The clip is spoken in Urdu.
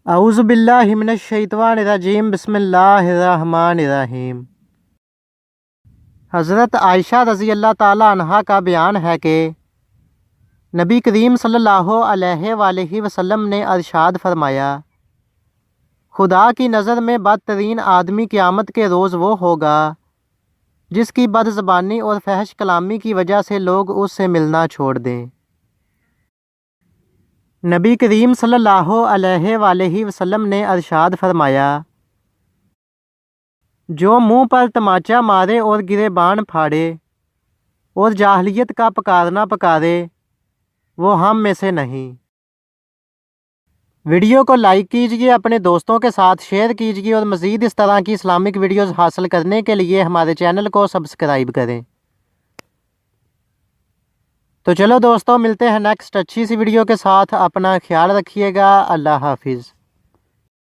اعوذ باللہ من الشیطان الرجیم بسم اللہ الرحمن الرحیم۔ حضرت عائشہ رضی اللہ تعالیٰ عنہا کا بیان ہے کہ نبی کریم صلی اللہ علیہ وآلہ وسلم نے ارشاد فرمایا، خدا کی نظر میں بدترین آدمی قیامت کے روز وہ ہوگا جس کی بد زبانی اور فحش کلامی کی وجہ سے لوگ اس سے ملنا چھوڑ دیں۔ نبی کریم صلی اللہ علیہ وآلہ وسلم نے ارشاد فرمایا، جو منہ پر تماچا مارے اور گریبان پھاڑے اور جاہلیت کا پکارنا پکارے وہ ہم میں سے نہیں۔ ویڈیو کو لائک کیجیے، اپنے دوستوں کے ساتھ شیئر کیجیے اور مزید اس طرح کی اسلامک ویڈیوز حاصل کرنے کے لیے ہمارے چینل کو سبسکرائب کریں۔ تو چلو دوستوں، ملتے ہیں نیکسٹ اچھی سی ویڈیو کے ساتھ۔ اپنا خیال رکھیے گا۔ اللہ حافظ۔